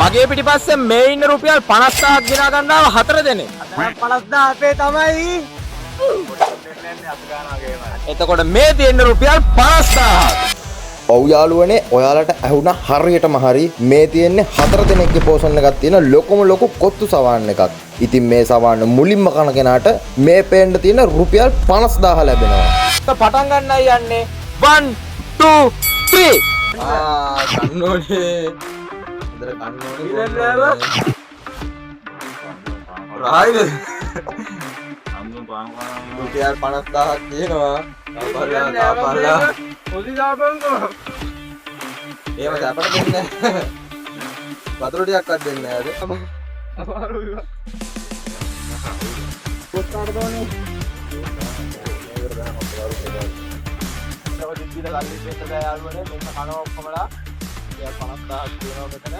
මගේ පිටිපස්සේ මේ ඉන්න රුපියල් 50000ක් ගෙනා ගන්නවා 4 දෙනෙක්. 50000 අපේ තමයි. එතකොට මේ තියෙන රුපියල් 50000ක්. ඔව් යාළුවනේ ඔයාලට ඇහුණා හරියටම හරි මේ තියෙන්නේ 4 දෙනෙක්ගේ පෝෂන් එකක් තියෙන ලොකුම ලොකු කොත්තු සවාන් එකක්. ඉතින් මේ සවාන් මුලින්ම කන කෙනාට මේ පේන්න තියෙන රුපියල් 50000 ලැබෙනවා. පටන් ගන්නයි යන්නේ 1 2 3. කන්නෝනේ. ඉතර කන්නෝනේ. රායිද? රුපියල් 50000ක් තියෙනවා. අපල්ලා. පොඩි දාපන්කෝ. ඒව අපට දෙන්නේ නැහැ. වතුර ටිකක්වත් දෙන්නේ නැහැ අද. අමාරුයි. කොට්ටාර දෝනේ. ඒක දිවිද ගල්ලි දෙන්න යාළුවනේ මෙන්න කන ඔක්කොමලා 50000ක් තියෙනවා මෙතන.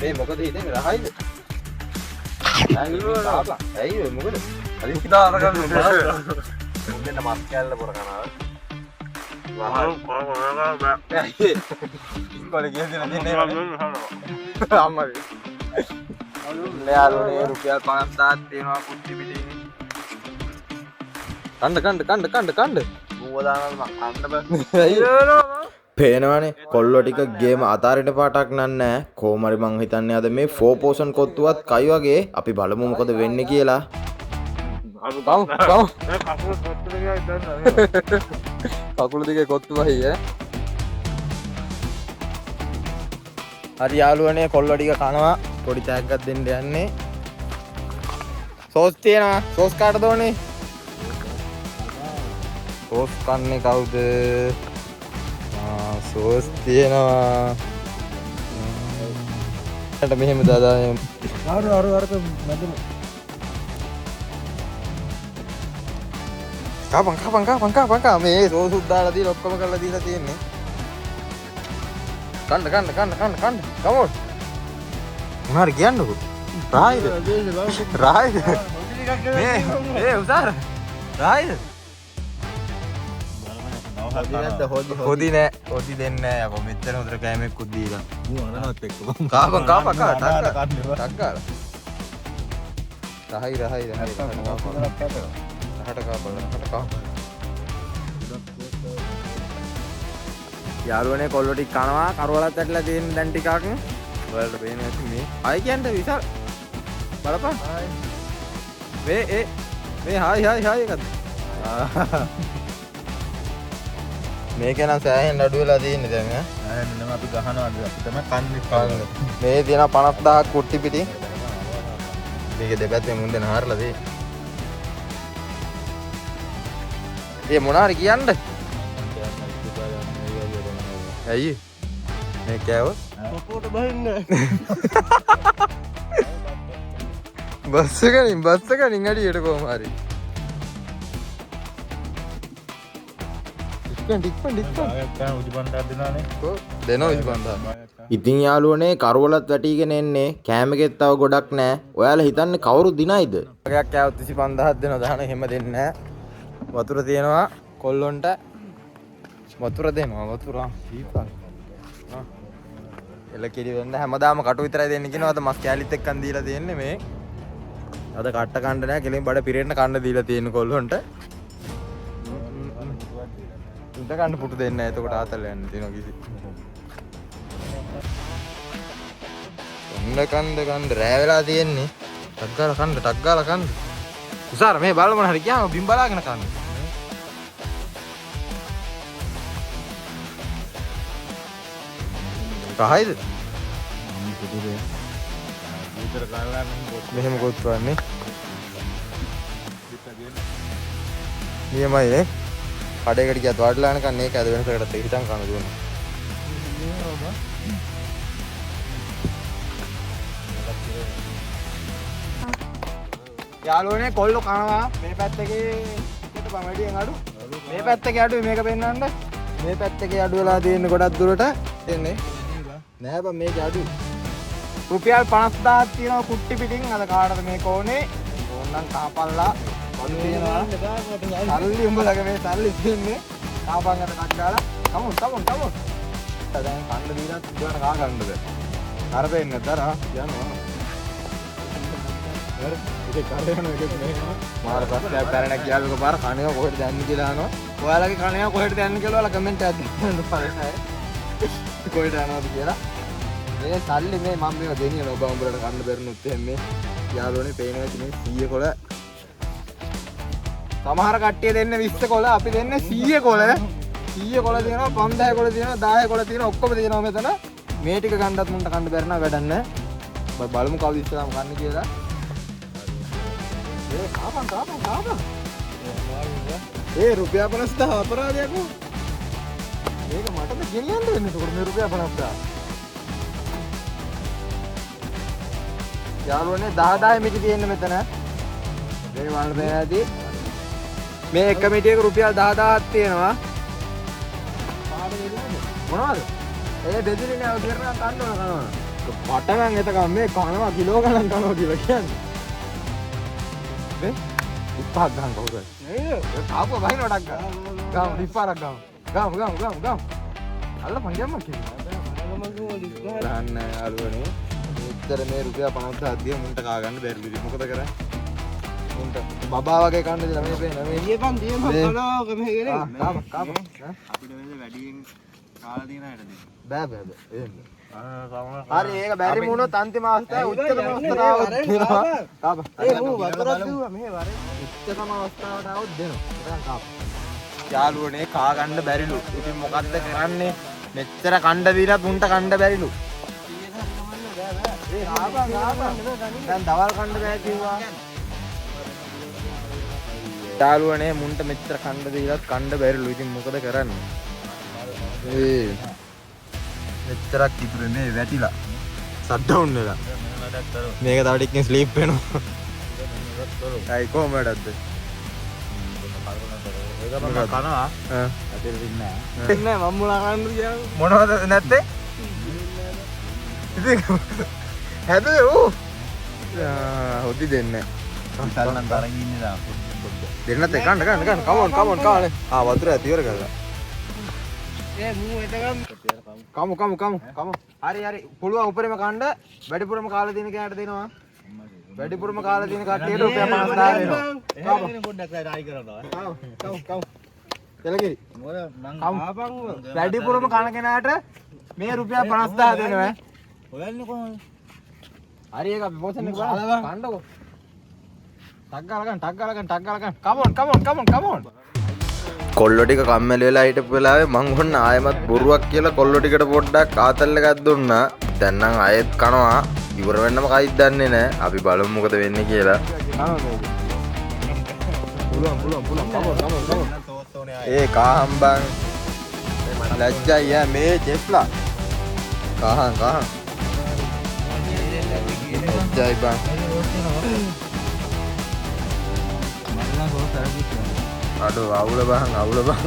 මේ මොකද හිතන්නේ රහයිද? ඇයි මොකද? අලිස්දා අරගන්න මුන්දෙන් මස් කැල්ල පොර කනවා. ඉස්කෝලේ ගිය දින දෙන්නේ අම්මගේ. යාළුවනේ රුපියල් 50000ක් තියෙනවා කුට්ටි පිටින්. කන්න. මූව දානවා මං කන්න බෑ. පේනවනේ කොල්ලෝ ටික ගේම අතාරින්න පාටක් නෑ. කොහොම හරි මං හිතන්නේ අද මේ 4 පෝෂන් කොත්තුවත් කයි වගේ. අපි බලමු මොකද වෙන්නේ කියලා. කකුල දිගේ කොත්තු වහයි ඈ. හරි යාළුවනේ කොල්ලෝ ටික කනවා. පොඩි තෑග්ගක් දෙන්න යන්නේ. සෝස් තියෙනවා. සෝස් කාටද ඕනේ? සෝස් කන්නේ කවුද? සෝස් තියෙනවා. මට මෙහෙම දාදා අර මැදම කපන් මේ සෝස් උද්දාලා දීලා ඔක්කොම කරලා දීලා තියෙන්නේ. කන්න කමෝඩ් මොනාරි කියන්නකෝ. රායිද මේ උසාර රායිද හොදි නෑ හොදි දෙන්නේ නෑ යකෝ මෙච්චර උදර කෑමෙක්කුත් දීලා කාපන් ටක් ගාලා රහයි යාළුවනේ කොල්ලෝ ටික කනවා කරවලත් ඇටලා තියෙන දැන් ටිකක් ඔයාලට පේන්නේ නැති මේ අය කියන්නේ විශාල බලපන් මේ හායි එකද මේක නම් සෑහෙන් අඩු වෙලා තියෙන්නේ දැන් ඈ නෑ අපි ගහනවා අපි තමයි කන්නේ. මේ තියෙන 50000ක් කුට්ටි පිටි මේක දෙපැත්තේ මුන්දෙන හාරලා තියෙන්නේ. ඒ මොනාරි කියන්න ඇයි මේ කෑවොත් පොපෝට බහින්නේ බස් එකකින් අඩියට කොහොම හරි ඉතින් යාළුවනේ කරවලත් වැටිගෙන එන්නේ කෑම එකෙත් තව ගොඩක් නෑ. ඔයාලා හිතන්නේ කවුරු දිනයිද? වගේක් කෑවොත් 25000ක් දෙනවා දාන එහෙම දෙන්නේ නෑ. වතුර තියෙනවා කොල්ලොන්ට වතුර දෙනවා වතුර සීපා එල කිරි වෙන්න හැමදාම කටු විතරයි දෙන්නේ කියනවා. අද මස් කෑලිත් එක්කන් දීලා තියෙන්නේ මේ. අද කට්ට කන්න නෑ කෙලින් බඩ පිරෙන්න කන්න දීලා තියෙන කොල්ලොන්ට. උන්ට කන්න පුටු දෙන්නේ නෑ. එතකොට ආතල් යන්න තියෙනවා කිසි. කන්න රෑ වෙලා තියෙන්නේ. ටක් ගාලා කන්න. උසාර මේ බල්ල මොන හරි කියනවා බිම් බලාගෙන කන්න. කහයිද? මෙහෙම ගොත්වන්නේ. නියමයි නේ. කඩේකට ගියත් වඩලා යනකන් මේක ඇද වෙනසකට හිතන් කන දුන්න. යාළුවනේ කොල්ලෝ කනවා මේ පැත්තේ එකට බමඩියෙන් අඩු. මේ පැත්තේ අඩුයි මේක පෙන්වන්න. මේ පැත්තේ අඩු වෙලා තියෙන ගොඩක් දුරට එන්නේ. නෑ බං මේක අඩුයි. රුපියල් 50000ක් තියෙනවා කුට්ටි පිටින්. අද කාටද මේක ඕනේ? ඕන්නම් කාපල්ලා. කොන් තියෙනවා. සල්ලි උඹලගේ මේ සල්ලි තින්නේ. කාපන් අර කක් ගාලා. කමු. දැන් කන්න දීලා උඹලට කා ගන්නද? කරපෙන්නේ නැතර යනවා. හරි ඉතින් කරේ යන එකක් නේ. මාර ප්‍රශ්නයක් පැරණක් ගියාලුක පාර කණේව කොහෙටද යන්නේ කියලා අහනවා. ඔයාලගේ කණේව කොහෙටද යන්නේ කියලා ඔයාලා කමෙන්ට් එකක් දාන්න බලන්න. කොහෙට යනවද කියලා. මේ සල්ලි මේ මම මේව දෙන්නේ නෝ බඹරට කන්න බැරිනුත් එන්නේ. යාළුවනේ පේනවා ඉතින් මේ 100 කොළ. සමහර කට්ටිය දෙන්නේ 20 කොළ අපි දෙන්නේ 100 කොළ. 100 කොළ තියෙනවා 5000 කොළ තියෙනවා 10 කොළ තියෙනවා ඔක්කොම තියෙනවා මෙතන. මේ ටික ගන්නත් මුන්ට කන්න බැරි නම් වැඩක් නැහැ. බලමු කවුද ඉස්සරහම කන්නේ කියලා. ඒ කාපන්. ඒ රුපියල් 50000 අපරාධයක් නේ. මේක මටද ගෙනියන්න වෙන්නේ ඒකට මේ රුපියල් 50000. යාළුවනේ 10000 මිටි තියෙන්නේ මෙතන. මේ වල බෑදී මේ එක මිටියක රුපියල් 10000ක් තියෙනවා. මොනවද? ඒ බෙදිලිනේ අව කරනවා කනවා. පටනම් එතකම් මේ කනවා කිලෝ ගණන් කනවා කියලා කියන්නේ. නේ? උත්පාද ගන්න කවුද? නේද? තාපුව වහින වඩක් ගන්න. ගාම් රිපාරක් ගාම්. ගාම්. අල්ල පංගියම්ම කිව්වා. දාන්න යාළුවනේ. උත්තර මේ රුපියල් 50000ක් දිය මුන්ට කා ගන්න බැරිලු ඉතින් මොකද කරන්නේ? මුන්ට බබා වගේ කන්න දෙලා මේ පේන මේ ගියපන් දියම කලෝක මේ ගනේ. කාප. අපිට වෙන්නේ වැඩියෙන් කාලා දින හැටද? බෑ. එහෙම. හරි ඒක බැරි වුණොත් අන්තිම අවස්ථාවේ උච්චතම අවස්ථාව දෙනවා. කාප. ඒ මූ වතුරක් දුවා මෙහෙ වරේ. උච්චතම අවස්ථාවට આવොත් දෙනවා. දැන් කාප. යාළුවනේ කා ගන්න බැරිලු. ඉතින් මොකද්ද කරන්නේ? මෙච්චර කණ්ඩ දීලා මුන්ට කණ්ඩ බැරිලු. දැන් දවල් කණ්ඩ බෑ කිව්වා. යාළුවනේ මුන්ට මෙච්චර කණ්ඩ දීලත් කණ්ඩ බැරිලු. ඉතින් මොකද කරන්නේ? මෙච්චරක් ඉතුරු මේ වැටිලා සට් ඩවුන් වෙලා. මේක තව ටිකකින් ස්ලීප් වෙනවා. අයි කොහමදද? ඒක මම කනවා. අතේ දෙන්නේ නැහැ. නෑ මම මුලා කන්න ගියා. මොනවද නැත්තේ? ඉතින් හැදුවේ ඌ. හොදි දෙන්නේ. සල්ලන් තරග ඉන්නේ දාපු. දෙන්නත් ඒ කන්න. කමොන් කාලේ. වතුර ඇති ඉවර කරලා. ඒ මූ එතකම් කමු. හරි. පුළුවන් උපරිම කණ්ඩ වැඩිපුරම කාලා දින කෑට දෙනවා. වැඩිපුරම කාලා දින කට්ටියට රුපියල් 5000 දෙනවා. කමු පොඩ්ඩක් ආයි කරනවා. කමු. එලගිරි. මොකද මං ආපන් වැඩිපුරම කන කෙනාට මේ රුපියල් 50000 දෙනවා. හොයන්නේ කොහොමද? හරි ඒක අපි පොසෙන් එක කන්නකො. ටක් ගාලා ගන්න. කමොන්. කොල්ලෝ ටික කම්මැලි වෙලා හිටපු වෙලාවේ මං හොන්න ආයෙමත් බොරුවක් කියලා කොල්ලෝ ටිකට පොඩ්ඩක් ආතල් එකක් දුන්නා. දැන් නම් ආයෙත් කනවා. ඉවර වෙන්නම කයිත් දන්නේ නැහැ. අපි බලමු මොකද වෙන්නේ කියලා. පුළුවන්. කමොන්. ඒ කාහම්බන්. ලැජ්ජයි යා මේ චෙස්ලා. කාහන්. ලැජ්ජයි බං. අඩෝ අවුල බං.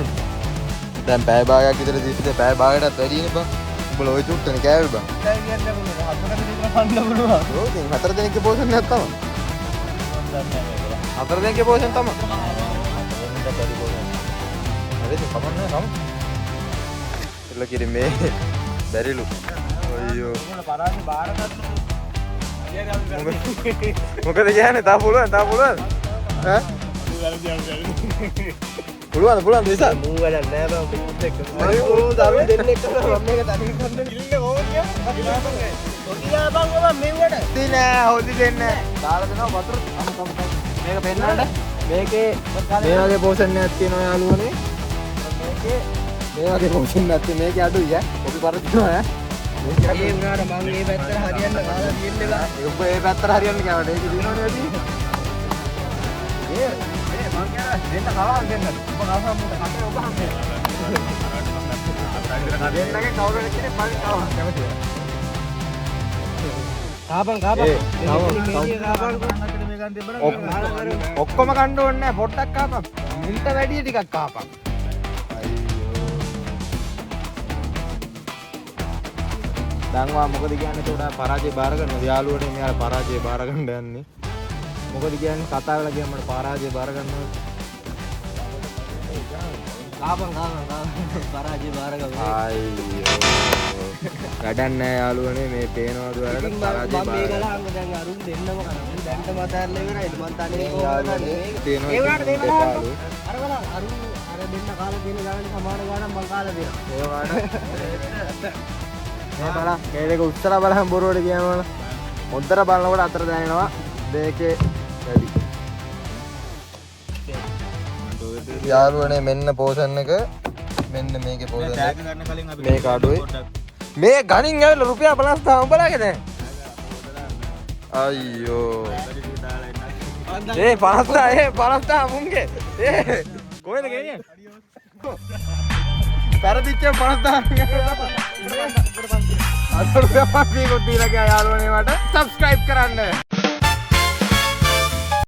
දැන් පැය භාගයක් විතර දිස්සේ පැය භාගයටත් වැඩිනේ බං. උඹලා ওই චුට්ටනේ කෑවේ බං. දැන් කියන්නේ මොකද? හතරකට දෙකක් පන්න පුළුවන්. ඔව් ඉතින් හතර දෙනෙක්ගේ පෝෂන් එකක් තමයි. හතර දෙනෙක්ගේ පෝෂන් තමයි. හරි ඉතින් කමන්නේ කම. එල්ල කිරි මේ බැරිලු. අයියෝ. පරාජය බාරගත්තු. මොකද කියන්නේ? තා පුළුවන්. ඈ? පුළුවන් නිසා මූ වැඩක් නෑ බං මුත් එක්ක මම දරුවෝ දෙන්නෙක් කරා මම මේක තනියෙන් කරන්න ඉන්නේ කොහොමද කියලා ඔතිලා බං ඔබ මෙව්වට ඉතින් නෑ හොදි දෙන්නේ දාලා දෙනවා වතුර කම මේක පෙන්නන්න මේකේ මේ වගේ පෝෂන් එකක් තියෙනවා යාළුවනේ මේකේ මේ වගේ පෝෂන් එකක් තියෙන මේකේ අඩුයි ඈ ඔබ පරදිනවා ඈ මේක ඒ වුණාට මම මේ පැත්තට හරියන්න කාලා තියෙන්නේ බං ඔබ ඒ පැත්තට හරියන්න කියවට ඒක දිනවනේ වැඩි මං කියනවා දෙන්න කලවම් දෙන්න. ඔබ කවුරුහම මුට කටේ ඔබ හම් දෙන්න. දෙන්නගේ කවුරුද කියන්නේ බලන්න කවුරු කැමතිද? කාපන්. ඔක්කොම කන්න ඕනේ නැහැ පොඩ්ඩක් කාපන්. මුන්ට වැඩි ටිකක් කාපන්. දැන්වා මොකද කියන්නේ උඩ පරාජය බාර ගන්නවා. යාළුවනේ මෙයාලා පරාජය බාර ගන්න යන්නේ. මොකද කියන්නේ කතා කරලා ගියාම මට පරාජය බාර ගන්නවා. අයියෝ වැඩක් නැහැ යාළුවනේ මේ පේනවද ඔයාලට පරාජය මේ දෙක උත්තර බලහන් බොරුවට කියනවනේ හොඳට බලනකොට අතර දැනෙනවා දෙකේ වැඩි යාළුවනේ මෙන්න පෝෂන් එක මෙන්න මේකේ පෝෂන් එක මේක අඩුයි මේ ගණින් ඇවිල්ලා රුපියල් 50 උඹලාගේ දැන් අයියෝ ඒ 50 මුංගේ කොහෙද ගෙනියන්නේ පෙරදිච්ච 50 අද රුපියල් 500 ක් දීලා ගියා යාළුවනේ මට සබ්ස්ක්‍රයිබ් කරන්න